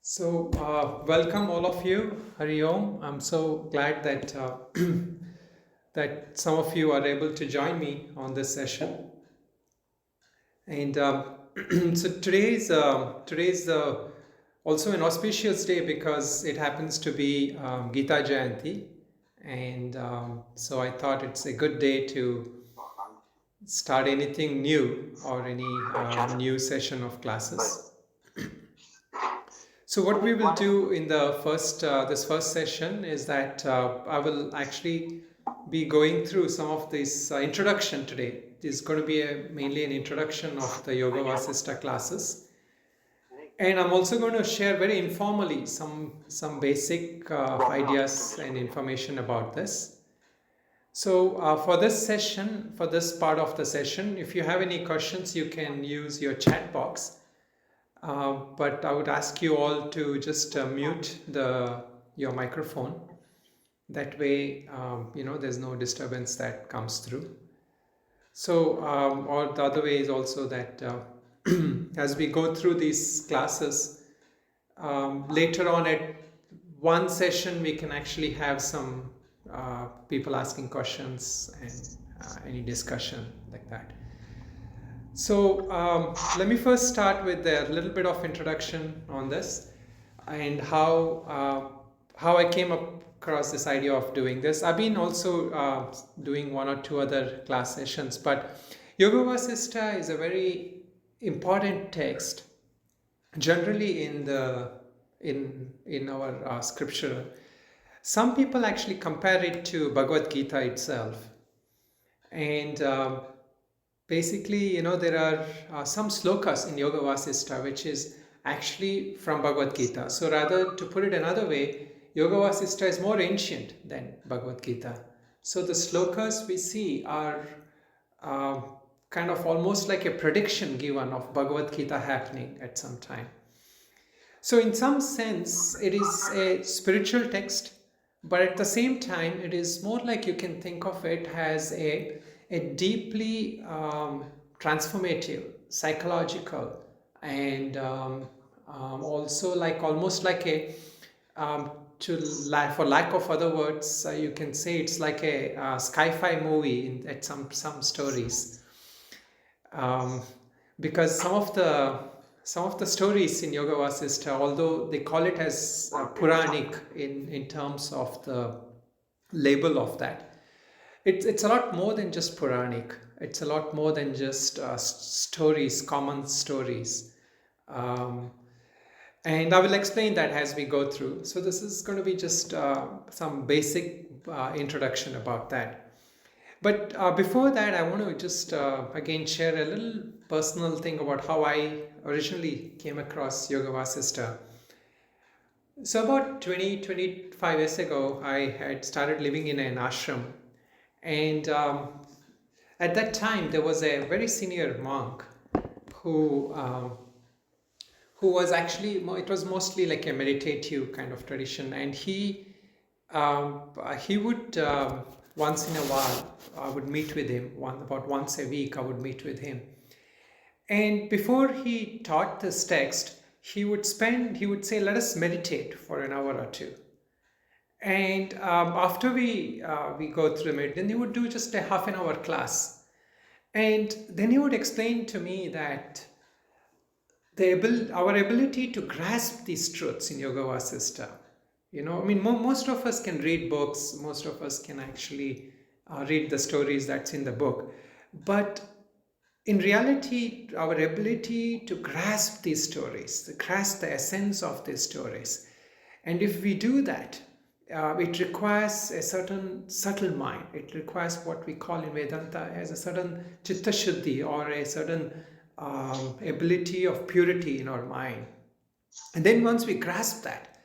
Welcome all of you. Hari Om. I'm so glad that that some of you are able to join me on this session. And today's also an auspicious day because it happens to be Gita Jayanti, and so I thought it's a good day to start anything new or any new session of classes. So what we will do in the this first session is that I will actually be going through some of this introduction today. It is going to be mainly an introduction of the Yoga Vasistha classes, and I'm also going to share very informally some basic ideas and information about this. So for this session, for this part of the session, if you have any questions, you can use your chat box. But I would ask you all to just mute your microphone. That way, there's no disturbance that comes through. So, or the other way is also that as we go through these classes, later on at one session, we can actually have some people asking questions and any discussion like that. So let me first start with a little bit of introduction on this and how I came across this idea of doing this. I've been also doing one or two other class sessions, but Yoga Vasistha is a very important text generally in our scripture. Some people actually compare it to Bhagavad Gita itself, and basically, there are some slokas in Yoga Vasistha which is actually from Bhagavad Gita. So rather, to put it another way, Yoga Vasistha is more ancient than Bhagavad Gita. So the slokas we see are kind of almost like a prediction given of Bhagavad Gita happening at some time. So in some sense, it is a spiritual text, but at the same time, it is more like you can think of it as a deeply transformative, psychological, and also like almost like a for lack of other words, you can say it's like a sci-fi movie at some stories, because some of the stories in Yoga Vasistha, although they call it as Puranic in terms of the label of that, it's a lot more than just Puranic. It's a lot more than just stories, common stories. And I will explain that as we go through. So this is going to be just some basic introduction about that. But before that, I want to just again share a little personal thing about how I originally came across Yoga Vasistha. So about 25 years ago, I had started living in an ashram. And at that time, there was a very senior monk who was actually, it was mostly like a meditative kind of tradition. And he would, once in a while, I would meet with him, about once a week, I would meet with him. And before he taught this text, he would say, let us meditate for an hour or two. And after we go through it, then he would do just a half an hour class. And then he would explain to me that our ability to grasp these truths in Yoga Vasistha, most of us can read books, most of us can actually read the stories that's in the book. But in reality, our ability to grasp these stories, to grasp the essence of these stories, and if we do that, it requires a certain subtle mind. It requires what we call in Vedanta as a certain chitta shuddhi, or a certain ability of purity in our mind. And then once we grasp that,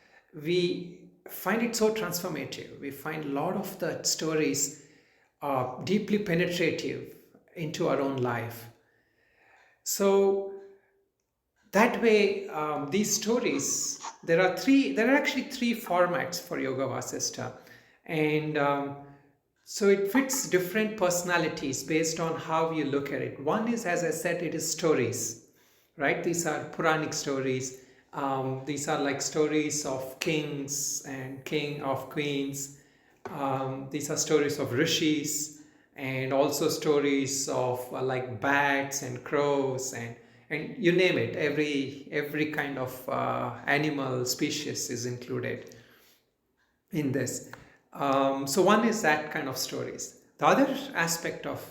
we find it so transformative. We find a lot of the stories deeply penetrative into our own life. So that way, these stories, there are actually three formats for Yoga Vasistha. And so it fits different personalities based on how you look at it. One is, as I said, it is stories, right? These are Puranic stories. These are like stories of kings and king of queens. These are stories of rishis, and also stories of like bats and crows, and you name it. Every kind of animal species is included in this. So one is that kind of stories. The other aspect of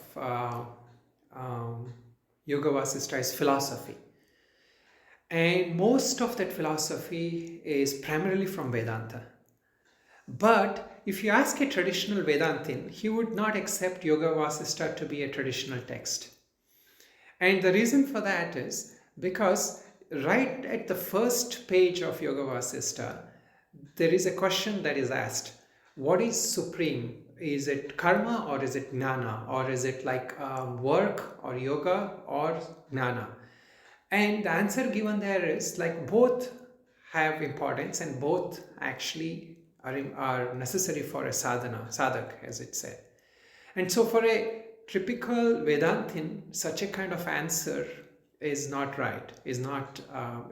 um, Yoga Vasistha is philosophy. And most of that philosophy is primarily from Vedanta. But if you ask a traditional Vedantin, he would not accept Yoga Vasistha to be a traditional text. And the reason for that is because right at the first page of Yoga Vasistha, there is a question that is asked: what is supreme? Is it karma or is it jnana? Or is it like work or yoga or jnana? And the answer given there is like both have importance and both actually are necessary for a sadhana, sadhak, as it said. And so for a typical Vedantin, such a kind of answer is not right, is not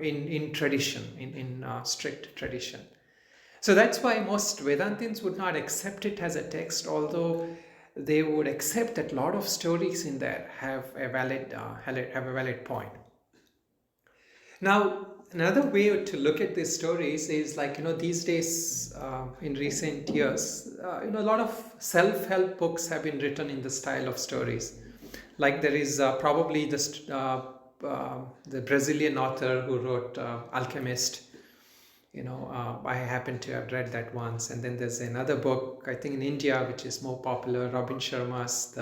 in tradition, in strict tradition. So that's why most Vedantins would not accept it as a text, although they would accept that a lot of stories in there have a valid point. Now, another way to look at these stories is like, these days, in recent years, a lot of self-help books have been written in the style of stories. Like there is probably the Brazilian author who wrote Alchemist. I happen to have read that once. And then there's another book, I think in India, which is more popular, Robin Sharma's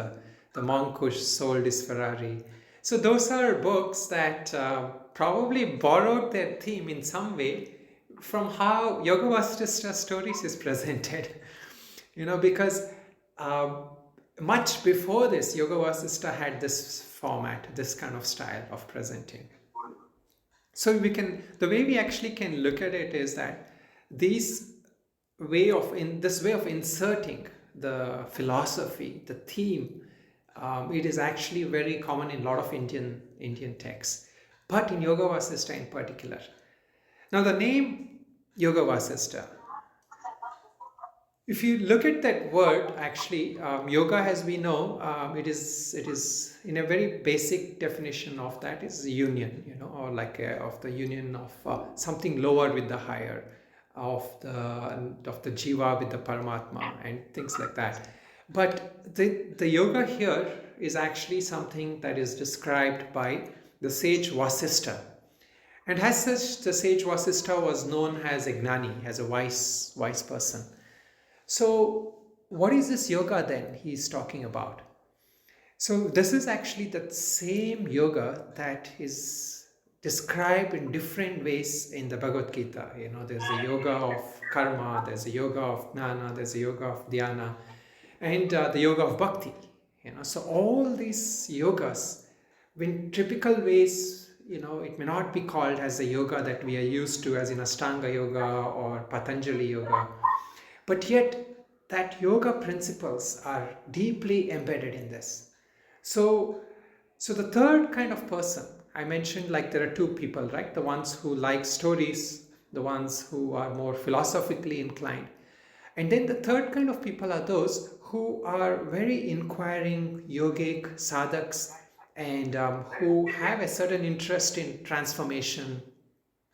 The Monk Who Sold His Ferrari. So those are books that probably borrowed their theme in some way from how Yoga Vasistha stories is presented. Because much before this, Yoga Vasistha had this format, this kind of style of presenting. So the way we actually can look at it is that this way of inserting the philosophy, the theme, it is actually very common in a lot of Indian texts, but in Yoga Vasistha in particular. Now the name Yoga Vasistha, if you look at that word, actually, yoga, as we know, it is in a very basic definition of that is union, or like of the union of something lower with the higher, of the jiva with the Paramatma and things like that. But the yoga here is actually something that is described by the sage Vasistha. And as such, the sage Vasistha was known as a gnani, as a wise person. So what is this yoga then he's talking about? So this is actually the same yoga that is described in different ways in the Bhagavad Gita. There's a yoga of karma, there's a yoga of jnana, there's a yoga of dhyana, and the yoga of bhakti. So all these yogas, in typical ways, it may not be called as a yoga that we are used to, as in Ashtanga yoga or Patanjali yoga. But yet, that yoga principles are deeply embedded in this. So the third kind of person, I mentioned like there are two people, right? The ones who like stories, the ones who are more philosophically inclined. And then the third kind of people are those who are very inquiring yogic sadhaks and who have a certain interest in transformation,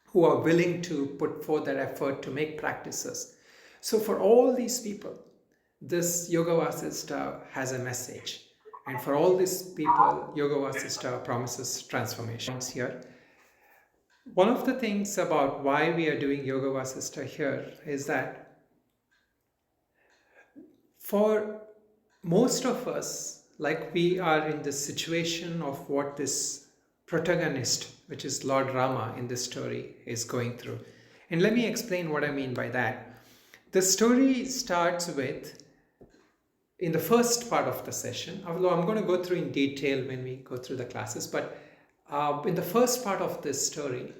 who are willing to put forth their effort to make practices. So for all these people, this Yoga Vasistha has a message. And for all these people, Yoga Vasistha promises transformations here. One of the things about why we are doing Yoga Vasistha here is that for most of us, like we are in this situation of what this protagonist, which is Lord Rama in this story, is going through. And let me explain what I mean by that. The story starts with, in the first part of the session, although I'm going to go through in detail when we go through the classes, but in the first part of this story,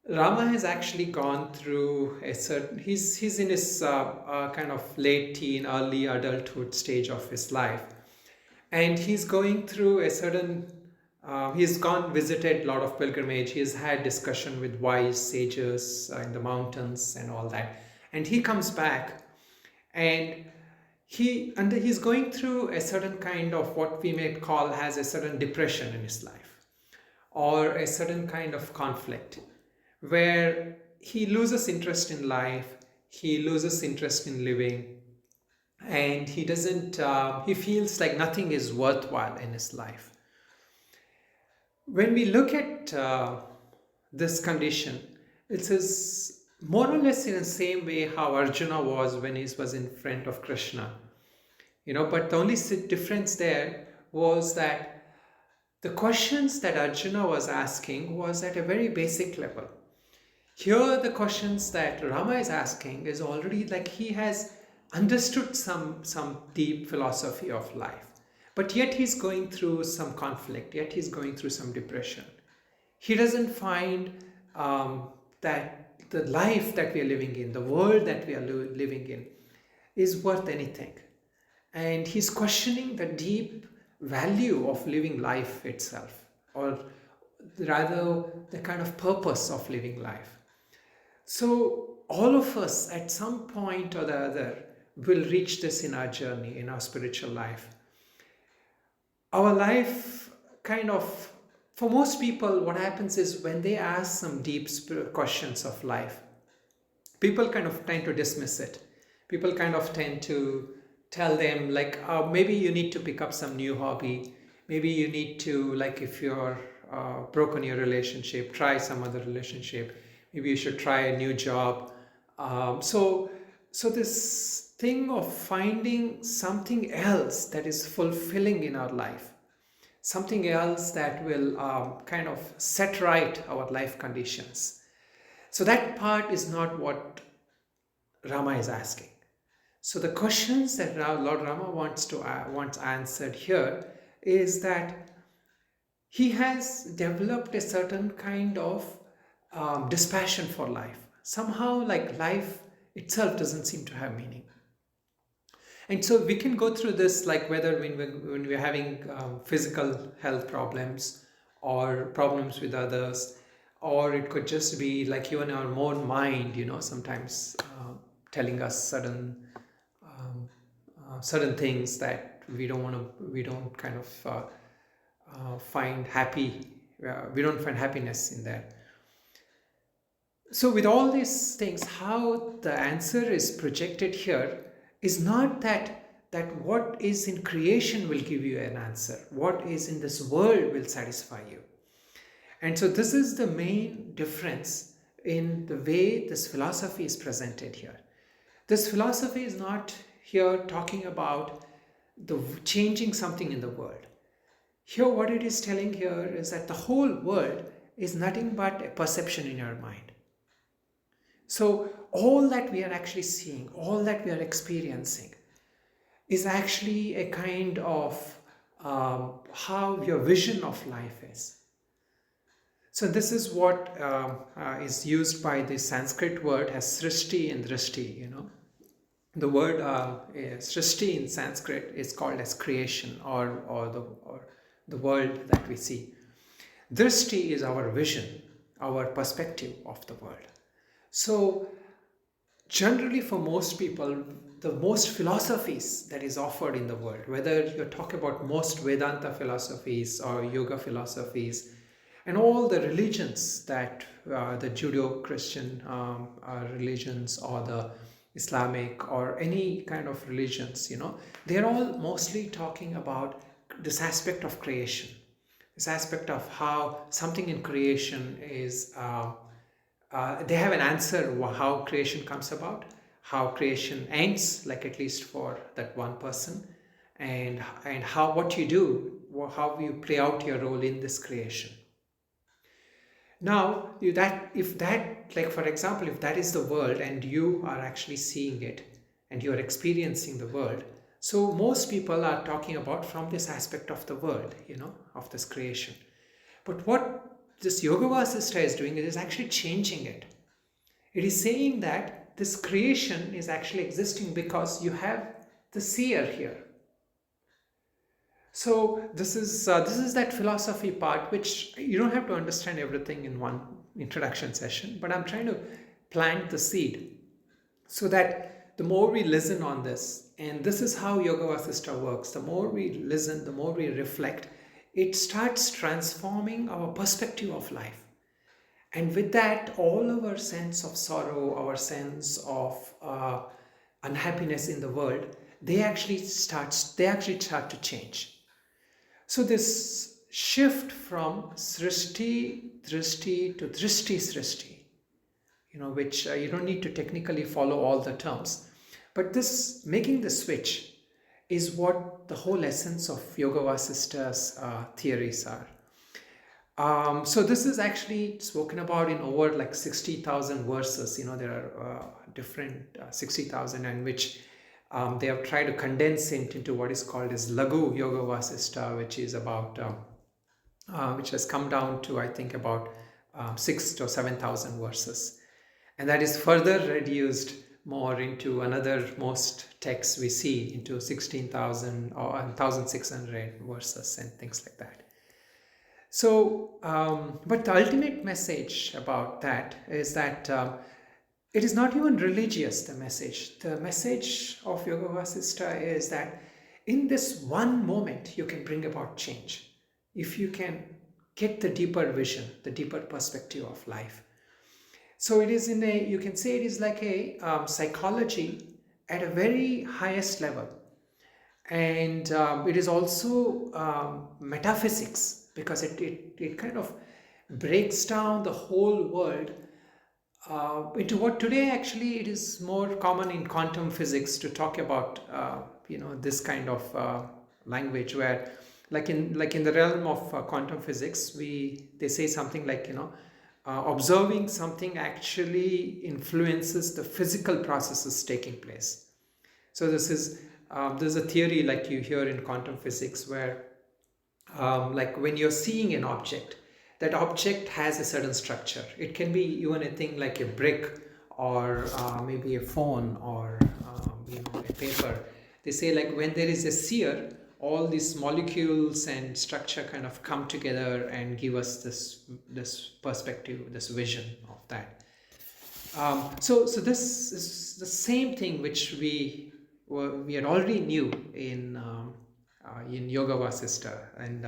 Rama has actually gone through he's in his kind of late teen, early adulthood stage of his life. And he's going through a certain He's gone, visited a lot of pilgrimage. He's had discussion with wise sages in the mountains and all that. And he comes back, and he's going through a certain kind of what we may call as a certain depression in his life, or a certain kind of conflict, where he loses interest in life, he loses interest in living, and he doesn't. He feels like nothing is worthwhile in his life. When we look at this condition, it is more or less in the same way how Arjuna was when he was in front of Krishna. But the only difference there was that the questions that Arjuna was asking was at a very basic level. Here, the questions that Rama is asking is already like he has understood some deep philosophy of life. But yet he's going through some conflict, yet he's going through some depression. He doesn't find that the life that we are living in, the world that we are living in, is worth anything. And he's questioning the deep value of living life itself, or rather the kind of purpose of living life. So all of us at some point or the other will reach this in our journey, in our spiritual life. Our life kind of, for most people, what happens is when they ask some deep questions of life, people kind of tend to dismiss it. People kind of tend to tell them like, maybe you need to pick up some new hobby. Maybe you need to, like if you're broken your relationship, try some other relationship. Maybe you should try a new job. So this thing of finding something else that is fulfilling in our life, something else that will kind of set right our life conditions. So that part is not what Rama is asking. So the questions that Lord Rama wants answered here is that he has developed a certain kind of dispassion for life. Somehow, like life itself doesn't seem to have meaning. And so we can go through this, like whether when we're having physical health problems or problems with others, or it could just be like even our own mind, sometimes telling us certain things that we don't kind of find happy. We don't find happiness in that. So with all these things, how the answer is projected here is not that what is in creation will give you an answer. What is in this world will satisfy you. And so this is the main difference in the way this philosophy is presented here. This philosophy is not here talking about the changing something in the world. Here what it is telling here is that the whole world is nothing but a perception in your mind. So all that we are actually seeing, all that we are experiencing is actually a kind of how your vision of life is. So this is what is used by the Sanskrit word as srishti and drishti, The word srishti in Sanskrit is called as creation or the world that we see. Drishti is our vision, our perspective of the world. So generally for most people, the most philosophies that is offered in the world, whether you're talking about most Vedanta philosophies or yoga philosophies, and all the religions that the Judeo-Christian religions or the Islamic or any kind of religions, they're all mostly talking about this aspect of creation, this aspect of how something in creation is they have an answer how creation comes about, how creation ends, like at least for that one person, and how what you do, how you play out your role in this creation. Now, if that, like for example, if that is the world and you are actually seeing it and you are experiencing the world, so most people are talking about from this aspect of the world, of this creation. But what this Yoga Vasistha is doing is actually changing it. It is saying that this creation is actually existing because you have the seer here. So this is that philosophy part, which you don't have to understand everything in one introduction session, but I'm trying to plant the seed so that the more we listen on this, and this is how Yoga Vasistha works, the more we listen, the more we reflect, it starts transforming our perspective of life. And with that, all our sense of sorrow, our sense of unhappiness in the world, they actually start to change. So this shift from srishti, drishti to drishti srishti, which you don't need to technically follow all the terms, but this making the switch is what the whole essence of Yoga Vasistha's theories are. So this is actually spoken about in over like 60,000 verses. There are different 60,000, and which they have tried to condense it into what is called as Lagu Yoga Vasistha, which is about which has come down to, I think, about 6,000 to 7,000 verses, and that is further reduced more into another most texts we see into 16,000 or 1,600 verses and things like that. So, but the ultimate message about that is that it is not even religious, the message. The message of Yoga Vasistha is that in this one moment, you can bring about change. If you can get the deeper vision, the deeper perspective of life. So it is you can say it is like a psychology at a very highest level. And it is also metaphysics, because it kind of breaks down the whole world into what today actually it is more common in quantum physics to talk about this kind of language, where like in the realm of quantum physics, they say something like observing something actually influences the physical processes taking place. So there's a theory like you hear in quantum physics where like when you're seeing an object, that object has a certain structure. It can be even a thing like a brick, or maybe a phone, or a paper. They say like when there is a sear, all these molecules and structure kind of come together and give us this perspective, this vision of that. So this is the same thing which we had already knew in Yoga Vasistha, and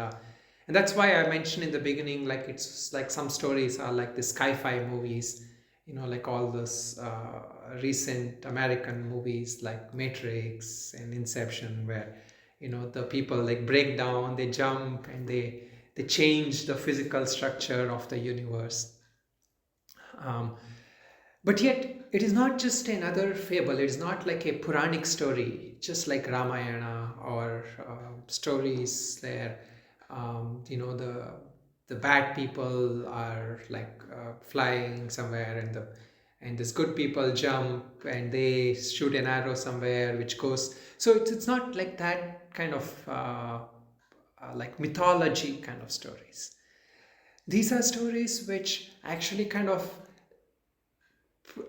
that's why I mentioned in the beginning, like it's like some stories are like the sci-fi movies, like all those recent American movies like Matrix and Inception, where the people like break down, they jump, and they change the physical structure of the universe. But yet, it is not just another fable. It is not like a Puranic story, just like Ramayana or stories there. The bad people are like flying somewhere, and these good people jump and they shoot an arrow somewhere which goes. So it's not like that kind of like mythology kind of stories. These are stories which actually kind of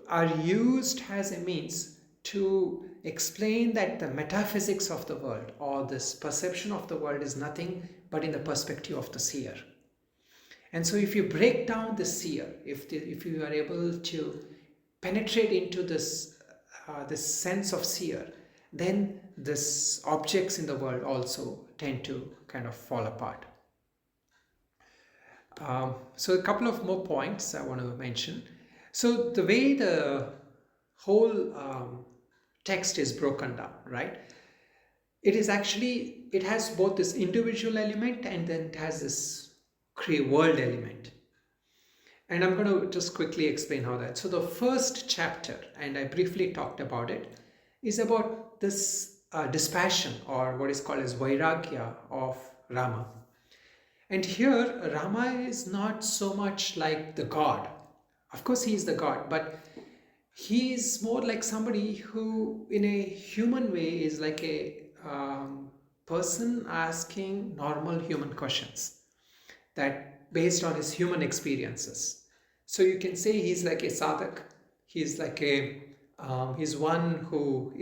are used as a means to explain that the metaphysics of the world, or this perception of the world, is nothing but in the perspective of the seer. And so if you break down the seer, if you are able to penetrate into this sense of seer, then these objects in the world also tend to kind of fall apart. So a couple of more points I want to mention. So the way the whole text is broken down, right? It has both this individual element, and then it has this world element. And I'm going to just quickly explain how that. So the first chapter, and I briefly talked about it, is about this dispassion, or what is called as Vairagya of Rama. And here, Rama is not so much like the god. Of course, he is the god, but he is more like somebody who, in a human way, is like a person asking normal human questions that based on his human experiences. So you can say he's like a sadhak. He's like he's one who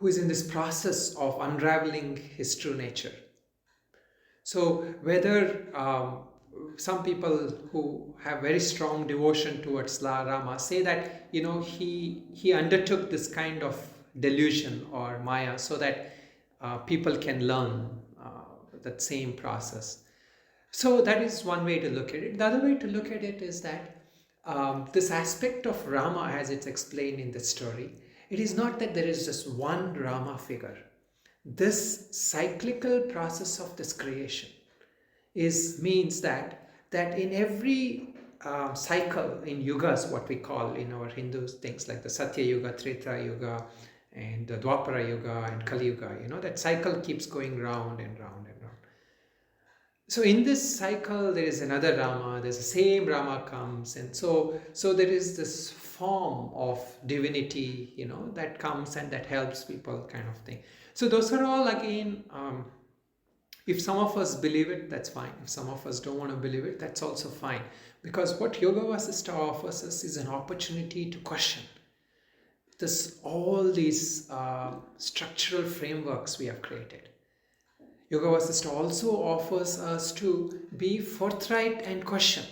who is in this process of unraveling his true nature. So whether some people who have very strong devotion towards Rama say that he undertook this kind of delusion or Maya so that people can learn that same process. So that is one way to look at it. The other way to look at it is that this aspect of Rama, as it's explained in the story, it is not that there is just one Rama figure. This cyclical process of this creation means that in every cycle in yugas, what we call in our Hindu things like the Satya Yuga, Treta Yuga, and the Dwapara Yuga and Kali Yuga, that cycle keeps going round and round and round. So in this cycle, there is another Rama, there's the same Rama comes, and so there is this form of divinity, that comes and that helps people kind of thing. So those are all again, if some of us believe it, that's fine. If some of us don't want to believe it, that's also fine. Because what Yoga Vasistha offers us is an opportunity to question all these structural frameworks we have created. Yoga Vasistha also offers us to be forthright and question.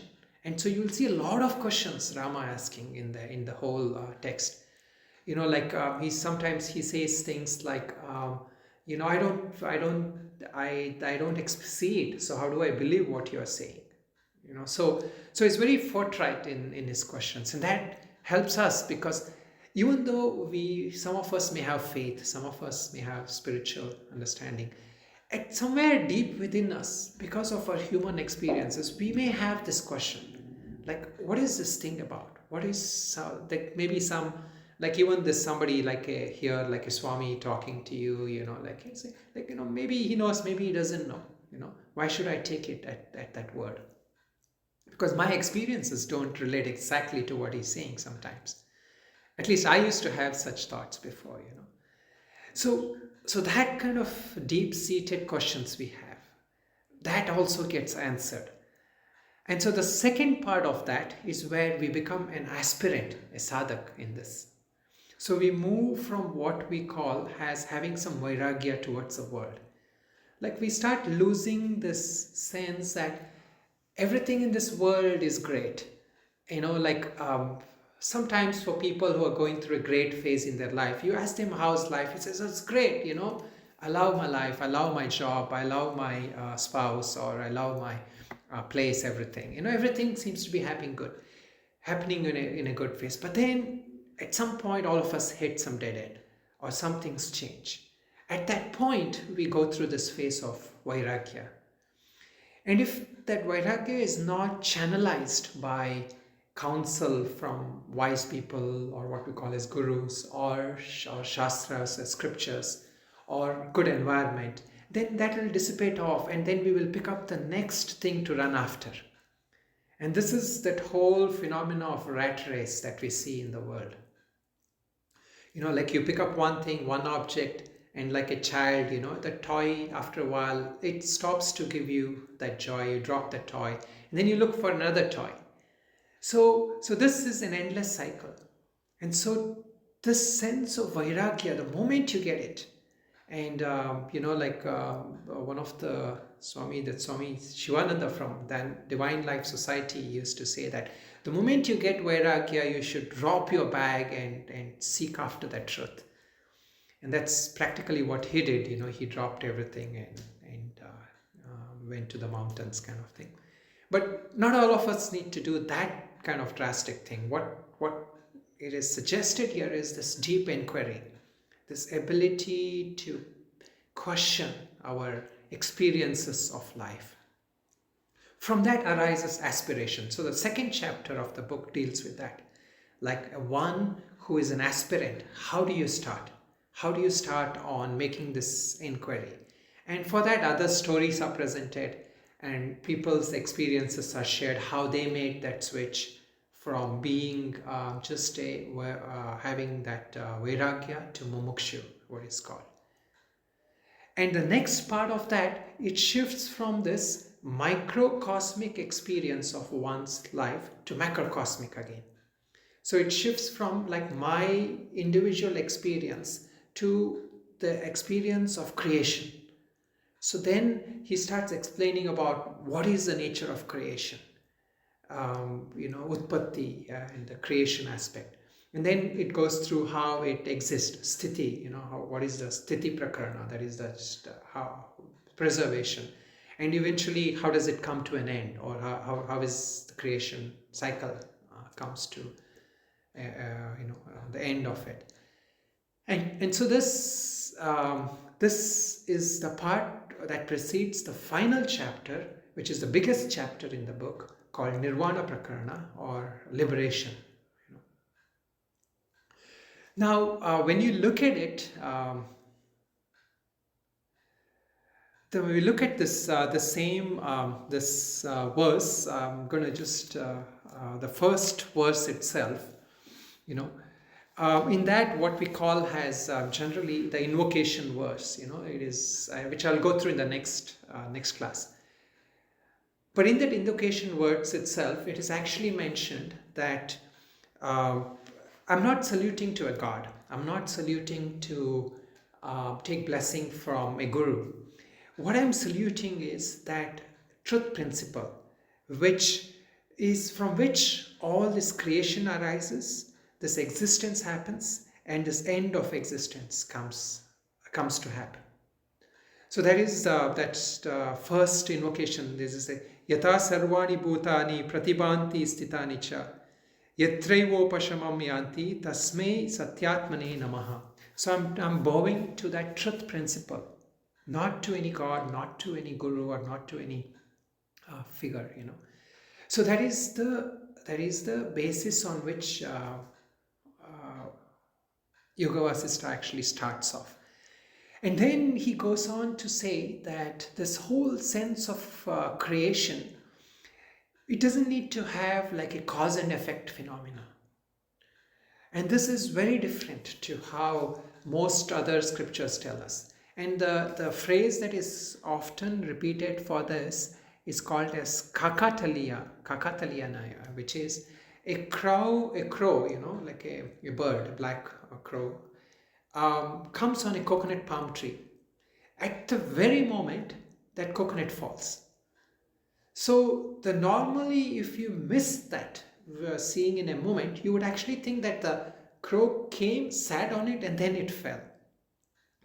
And so you'll see a lot of questions Rama asking in the whole text. Sometimes he says things like, I don't see it. So how do I believe what you are saying? So it's very forthright in his questions, and that helps us because even though some of us may have faith, some of us may have spiritual understanding, at somewhere deep within us, because of our human experiences, we may have this question, like, what is this thing about? What is maybe some, like even this somebody like a Swami talking to you, maybe he knows, maybe he doesn't know, why should I take it at that word? Because my experiences don't relate exactly to what he's saying sometimes. At least I used to have such thoughts before, So that kind of deep-seated questions we have, that also gets answered. And so the second part of that is where we become an aspirant, a sadhak in this. So we move from what we call as having some vairagya towards the world. Like we start losing this sense that everything in this world is great. Sometimes for people who are going through a great phase in their life, you ask them how's life, he says, it's great, I love my life, I love my job, I love my spouse, or I love my place, everything. Everything seems to be happening in a good phase. But then at some point, all of us hit some dead end or some things change. At that point, we go through this phase of Vairagya. And if that Vairagya is not channelized by counsel from wise people or what we call as gurus or shastras, scriptures, or good environment, then that will dissipate off and then we will pick up the next thing to run after. And this is that whole phenomena of rat race that we see in the world. Like you pick up one thing, one object, and like a child, the toy, after a while, it stops to give you that joy. You drop the toy, and then you look for another toy. So this is an endless cycle. And so this sense of Vairagya, the moment you get it, and one of the Swami Shivananda from the Divine Life Society used to say that the moment you get Vairagya, you should drop your bag and seek after that truth. And that's practically what he did. He dropped everything and went to the mountains kind of thing. But not all of us need to do that kind of drastic thing. What it is suggested here is this deep inquiry, this ability to question our experiences of life. From that arises aspiration. So the second chapter of the book deals with that. Like one who is an aspirant, how do you start? How do you start on making this inquiry? And for that, other stories are presented and people's experiences are shared, how they made that switch from being having that Vairagya to Mumukshu, what is called. And the next part of that, it shifts from this microcosmic experience of one's life to macrocosmic again. So it shifts from like my individual experience to the experience of creation. So then he starts explaining about what is the nature of creation, utpatti, and the creation aspect. And then it goes through how it exists, sthiti, what is the sthiti prakarana, that is the how preservation. And eventually, how does it come to an end, or how is the creation cycle comes to the end of it. And so this is the part that precedes the final chapter, which is the biggest chapter in the book, called Nirvana Prakarana, or liberation. Now, when you look at it, when we look at this, the same verse, I'm going to just the first verse itself, in that what we call has generally the invocation verse, it is which I'll go through in the next class. But in that invocation verse itself, it is actually mentioned that I'm not saluting to a god. I'm not saluting to take blessing from a guru. What I'm saluting is that truth principle, which is from which all this creation arises, this existence happens, and this end of existence comes to happen. So that is that's the first invocation. This is a yata sarvani bhutani pratibhanti stitani cha yatraivopashamam yanti tasmei satyatmane namaha. So I'm bowing to that truth principle, not to any god, not to any guru, or not to any figure. So that is the basis on which Yoga Vasistha actually starts off. And then he goes on to say that this whole sense of creation, it doesn't need to have like a cause and effect phenomena. And this is very different to how most other scriptures tell us. And the phrase that is often repeated for this is called as kakataliyanaya, which is a crow, like a bird, a black crow, comes on a coconut palm tree at the very moment that coconut falls. So normally if you miss that seeing in a moment, you would actually think that the crow came, sat on it, and then it fell.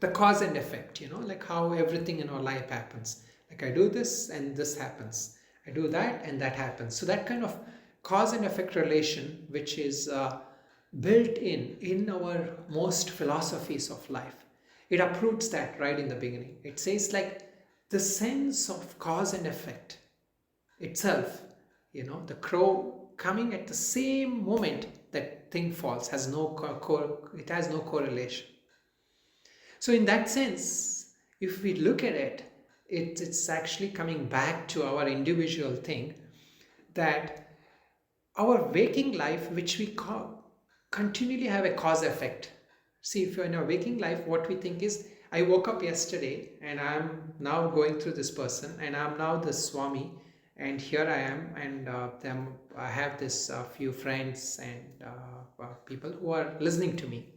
The cause and effect, like how everything in our life happens. Like I do this and this happens. I do that and that happens. So that kind of cause and effect relation, which is built in our most philosophies of life, it uproots that right in the beginning. It says like the sense of cause and effect itself, the crow coming at the same moment that thing falls has no correlation. So in that sense, if we look at it, it's actually coming back to our individual thing, that our waking life, which we continually have a cause effect. See, if you're in a waking life, what we think is, I woke up yesterday and I'm now going through this person, and I'm now the Swami, and here I am, and I have this few friends and people who are listening to me.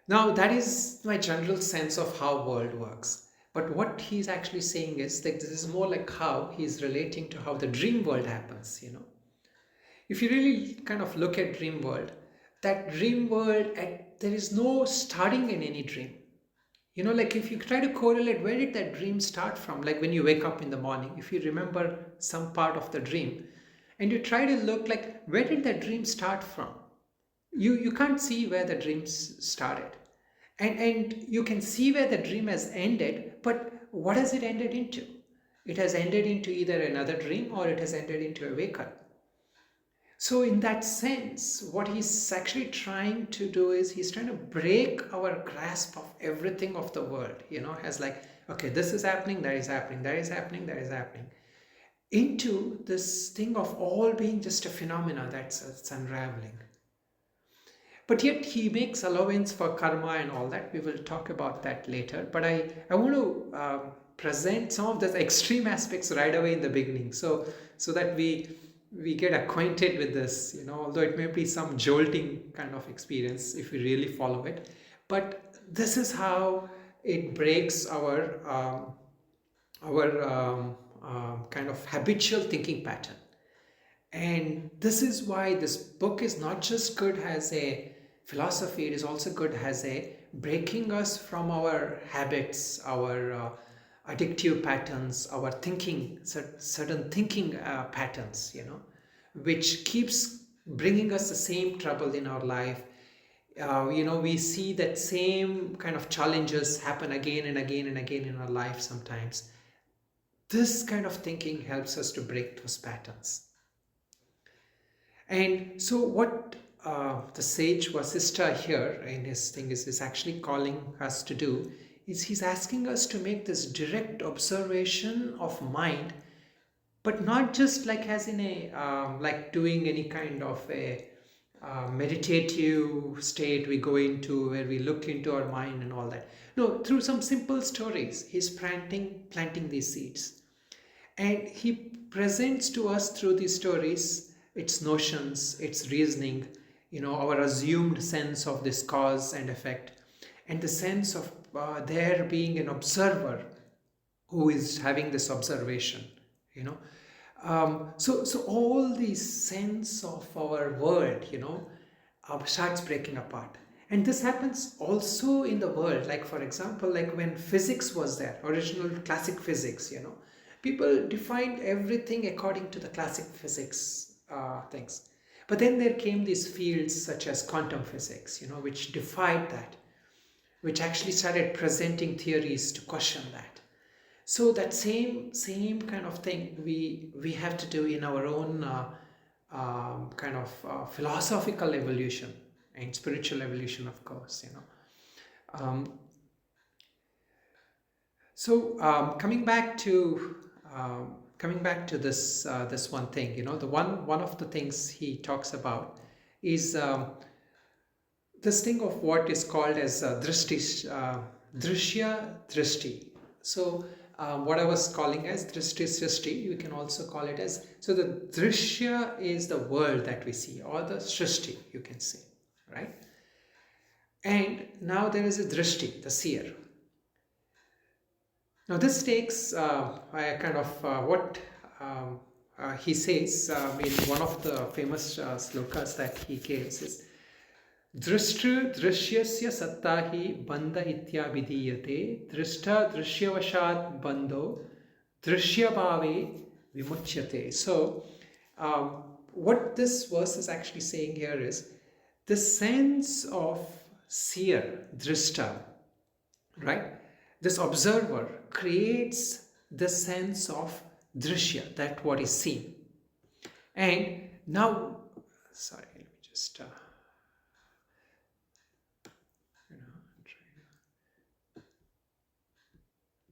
Now that is my general sense of how world works. But what he's actually saying is that this is more like how he's relating to how the dream world happens, If you really kind of look at dream world, that dream world, there is no starting in any dream. Like if you try to correlate, where did that dream start from? Like when you wake up in the morning, if you remember some part of the dream, and you try to look like, where did that dream start from? You can't see where the dream started. And you can see where the dream has ended, but what has it ended into? It has ended into either another dream or it has ended into a wake-up. So in that sense, what he's actually trying to do is he's trying to break our grasp of everything of the world, as like, okay, this is happening, that is happening, that is happening, that is happening, into this thing of all being just a phenomena that's unraveling. But yet he makes allowance for karma and all that. We will talk about that later. But I want to present some of the extreme aspects right away in the beginning, so that we get acquainted with this, although it may be some jolting kind of experience if we really follow it. But this is how it breaks our kind of habitual thinking pattern. And this is why this book is not just good as a philosophy, it is also good as a breaking us from our habits, our addictive patterns, our thinking, certain thinking patterns, which keeps bringing us the same trouble in our life. We see that same kind of challenges happen again and again and again in our life sometimes. This kind of thinking helps us to break those patterns. And so what the sage Vasistha here in his thing is actually calling us to do is he's asking us to make this direct observation of mind, but not just like as in a like doing any kind of a meditative state we go into where we look into our mind and all that. No, through some simple stories he's planting these seeds, and he presents to us through these stories its notions, its reasoning, our assumed sense of this cause and effect, and the sense of there being an observer who is having this observation. So all the sense of our world, starts breaking apart. And this happens also in the world. Like, for example, like when physics was there, original classic physics, people defined everything according to the classic physics things. But then there came these fields such as quantum physics, which defied that, which actually started presenting theories to question that. So that same kind of thing we have to do in our own kind of philosophical evolution and spiritual evolution, of course. Coming back to this one thing, the one of the things he talks about is this thing of what is called as drishya drishti. So what I was calling as drishti srishti, you can also call it as, so the drishya is the world that we see, or the srishti, you can say, right? And now there is a drishti, the seer. Now this takes a kind of what he says in one of the famous slokas that he gives is Drishtra drishyasya sattahi bandha ityabhidiyate drishta drishyavashat bandho drishyabhave vimuchyate. So what this verse is actually saying here is the sense of seer, drishta, right? This observer creates the sense of drishya, that what is seen. And now, sorry, let me just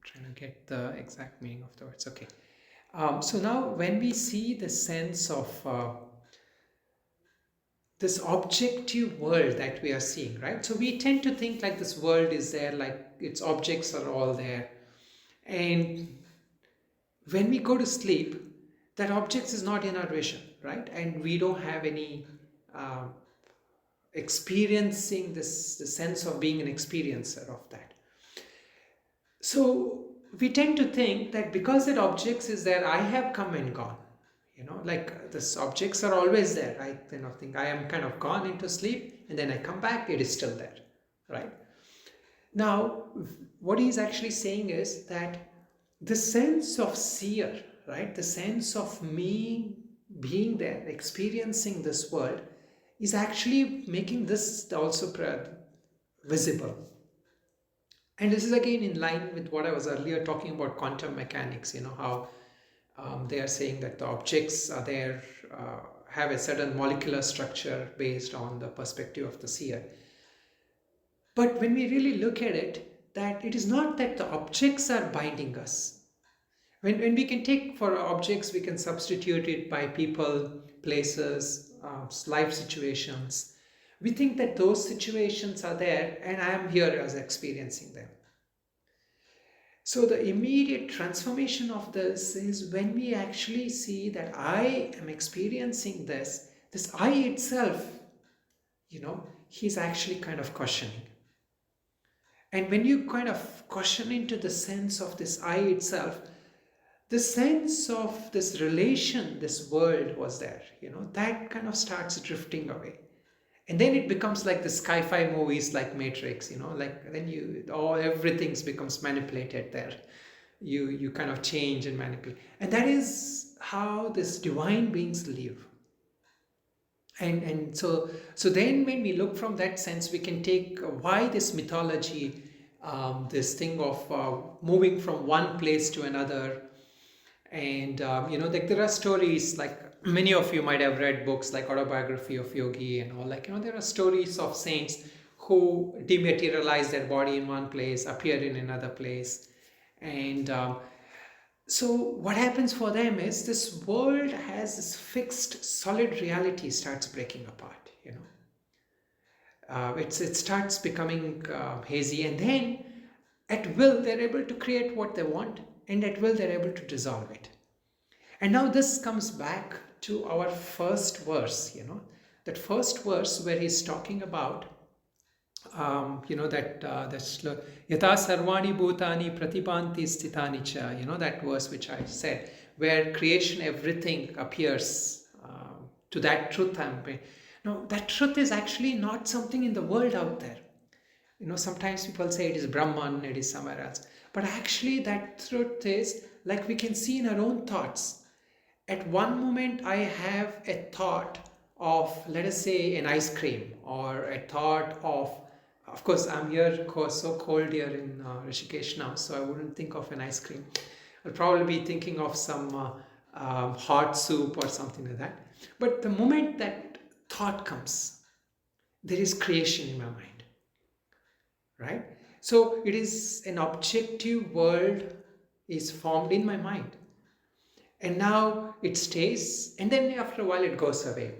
trying to get the exact meaning of the words. Okay. So now when we see the sense of this objective world that we are seeing, right? So we tend to think like this world is there, like its objects are all there. And when we go to sleep, that objects is not in our vision, right? And we don't have any experiencing the sense of being an experiencer of that. So we tend to think that because that objects is there, I have come and gone. Like this objects are always there. I kind of think I am kind of gone into sleep and then I come back, it is still there, right? Now, what he's actually saying is that the sense of seer, right? The sense of me being there, experiencing this world is actually making this also visible. And this is again in line with what I was earlier talking about quantum mechanics, how they are saying that the objects are there, have a certain molecular structure based on the perspective of the seer. But when we really look at it, that it is not that the objects are binding us. When we can take for objects, we can substitute it by people, places, life situations. We think that those situations are there and I am here as experiencing them. So the immediate transformation of this is when we actually see that I am experiencing this I itself, he's actually kind of questioning. And when you kind of question into the sense of this I itself, the sense of this relation, this world was there, that kind of starts drifting away. And then it becomes like the sci-fi movies like Matrix, like then everything becomes manipulated there. You kind of change and manipulate. And that is how this divine beings live. And so then when we look from that sense, we can take why this mythology, this thing of moving from one place to another. And like there are stories, like many of you might have read books like Autobiography of Yogi and all, like there are stories of saints who dematerialize their body in one place, appear in another place. And so what happens for them is this world has this fixed solid reality starts breaking apart. It starts becoming hazy, and then at will they're able to create what they want, and at will they're able to dissolve it. And now this comes back to our first verse, that first verse where he's talking about that yata sarvani bhutani pratipanti stithani cha, that verse which I said, where creation, everything appears to that truth. Now that truth is actually not something in the world out there. Sometimes people say it is Brahman, it is somewhere else. But actually that truth is like we can see in our own thoughts. At one moment I have a thought of, let us say, an ice cream, or a thought of course I'm here so cold here in Rishikesh now, so I wouldn't think of an ice cream. I'll probably be thinking of some hot soup or something like that. But the moment that thought comes, there is creation in my mind, right? So it is an objective world is formed in my mind. And now it stays, and then after a while it goes away.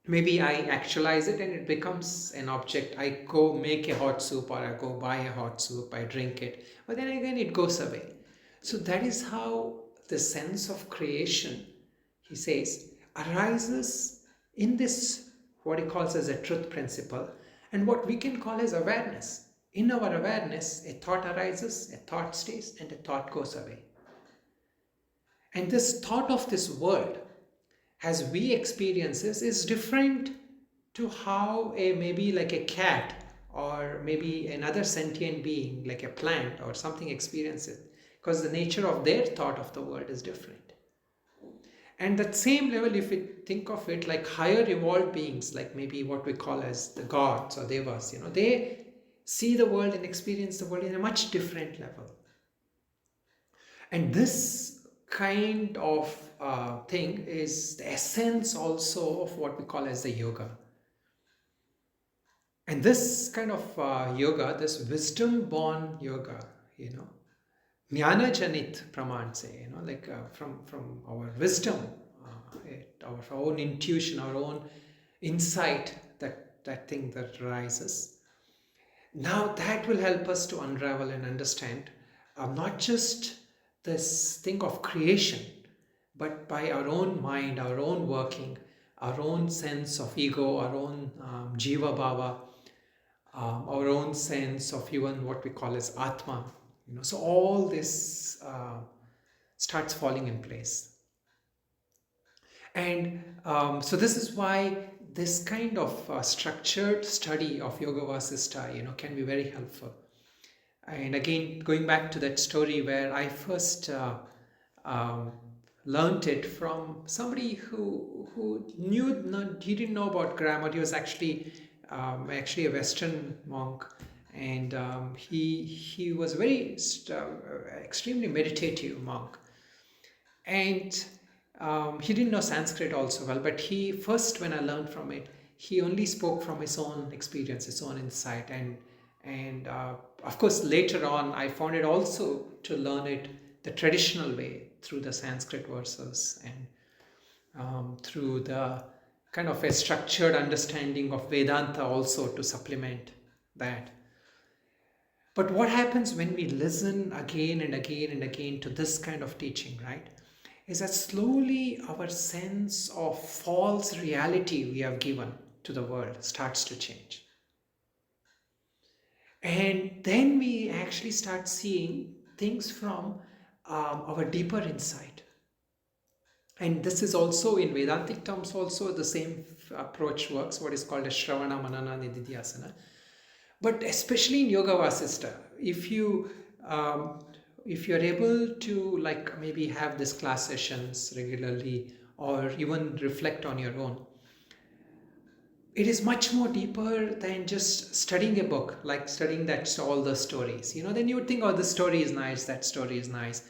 Maybe I actualize it and it becomes an object. I go make a hot soup, or I go buy a hot soup, I drink it, but then again it goes away. So that is how the sense of creation, he says, arises in this, what he calls as a truth principle, and what we can call as awareness. In our awareness, a thought arises, a thought stays, and a thought goes away. And this thought of this world, as we experience this, is different to how maybe like a cat or maybe another sentient being like a plant or something experiences, because the nature of their thought of the world is different. And that same level, if we think of it like higher evolved beings, like maybe what we call as the gods or devas, they see the world and experience the world in a much different level. And this kind of thing is the essence also of what we call as the yoga. And this kind of yoga, this wisdom-born yoga, jnana janit praman se, like from our wisdom, our own intuition, our own insight, that thing that arises. Now that will help us to unravel and understand not just this thing of creation, but by our own mind, our own working, our own sense of ego, our own jiva bhava, our own sense of even what we call as atma. So all this starts falling in place. And so this is why this kind of structured study of Yoga Vasistha, can be very helpful. And again, going back to that story where I first learned it from somebody who he didn't know about grammar. He was actually a Western monk, and he was very extremely meditative monk, and he didn't know Sanskrit also well. But he first, when I learned from it, he only spoke from his own experience, his own insight, and of course later on I found it also to learn it the traditional way through the Sanskrit verses and through the kind of a structured understanding of Vedanta also to supplement that. But what happens when we listen again and again and again to this kind of teaching, right, is that slowly our sense of false reality we have given to the world starts to change. And then we actually start seeing things from our deeper insight. And this is also in Vedantic terms also the same approach works, what is called a Shravana Manana Nididhyasana. But especially in Yoga Vasistha, um, if you're able to like maybe have this class sessions regularly or even reflect on your own, it is much more deeper than just studying a book, like studying that's all the stories. Then you would think, oh, this story is nice, that story is nice.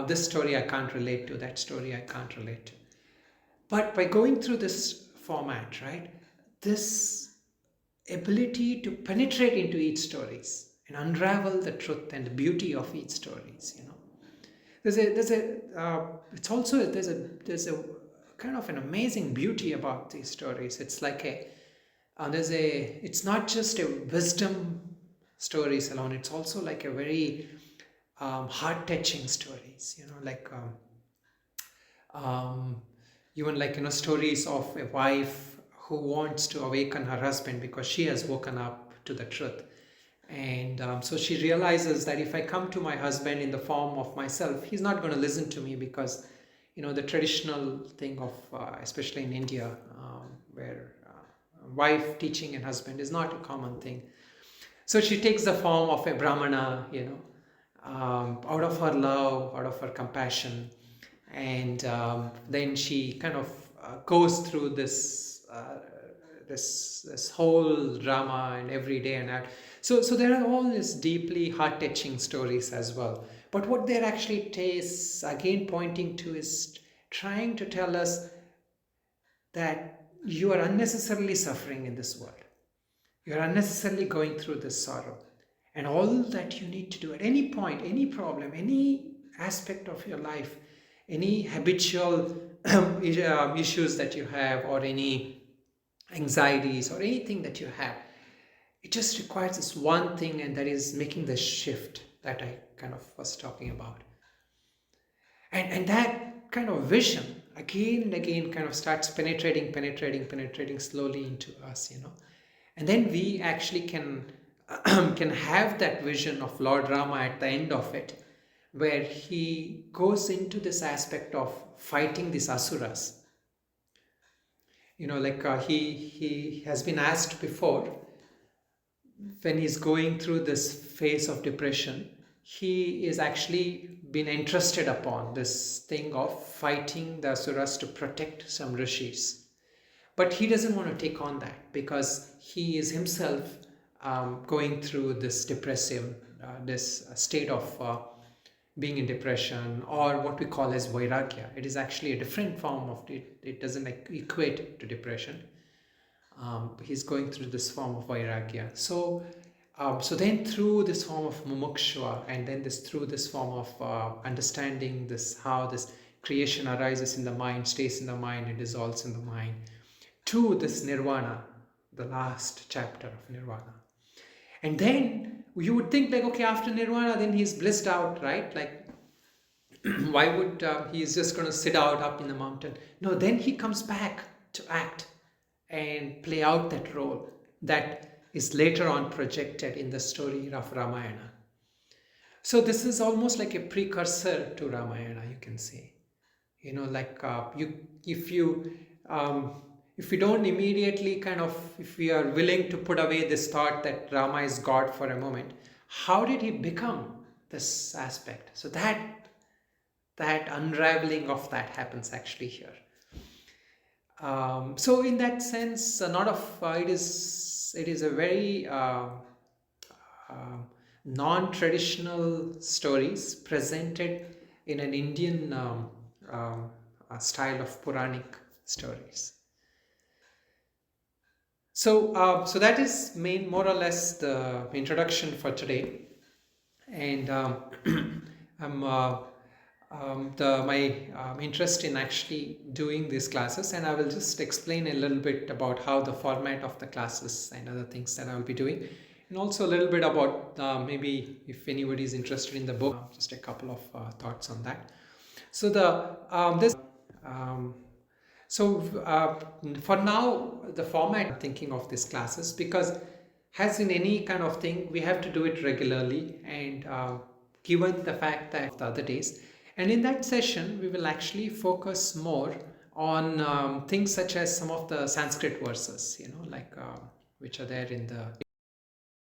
This story I can't relate to, that story I can't relate to. But by going through this format, right, this ability to penetrate into each stories and unravel the truth and the beauty of each stories. It's also there's a kind of an amazing beauty about these stories. It's like it's not just a wisdom stories alone. It's also like a very heart-touching stories. Even like stories of a wife who wants to awaken her husband because she has woken up to the truth. And so she realizes that if I come to my husband in the form of myself, he's not going to listen to me because, the traditional thing of, especially in India, where wife teaching a husband is not a common thing. So she takes the form of a Brahmana, out of her love, out of her compassion. And then she kind of goes through this whole drama and every day and that. So there are all these deeply heart-touching stories as well. But what they're actually again pointing to is trying to tell us that you are unnecessarily suffering in this world. You are unnecessarily going through this sorrow. And all that you need to do at any point, any problem, any aspect of your life, any habitual issues that you have or any anxieties or anything that you have, it just requires this one thing, and that is making the shift that I kind of was talking about. And that kind of vision again and again kind of starts penetrating slowly into us. And then we actually can can have that vision of Lord Rama at the end of it, where he goes into this aspect of fighting these asuras. He has been asked before, when he's going through this phase of depression, he is actually been entrusted upon this thing of fighting the asuras to protect some rishis. But he doesn't want to take on that because he is himself going through this depressive, this state of being in depression, or what we call as Vairagya. It is actually a different form of it. It doesn't equate to depression. He's going through this form of Vairagya. So then through this form of mumukshva, and then through this form of understanding how this creation arises in the mind, stays in the mind, and dissolves in the mind, to this nirvana, the last chapter of nirvana. And then you would think okay, after nirvana, then he's blissed out, right? Why would he's just going to sit out up in the mountain? No, then he comes back to act and play out that role that is later on projected in the story of Ramayana. So this is almost like a precursor to Ramayana, you can say. If we don't immediately if we are willing to put away this thought that Rama is God for a moment, how did he become this aspect? So that unraveling of that happens actually here. So in that sense, it is a very non-traditional stories presented in an Indian style of Puranic stories. So that is more or less the introduction for today, and my interest in actually doing these classes, and I will just explain a little bit about how the format of the classes and other things that I will be doing, and also a little bit about maybe if anybody is interested in the book, just a couple of thoughts on that. So for now, the format I'm thinking of these classes, because as in any kind of thing, we have to do it regularly, and given the fact that the other days. And in that session, we will actually focus more on things such as some of the Sanskrit verses, like which are there in the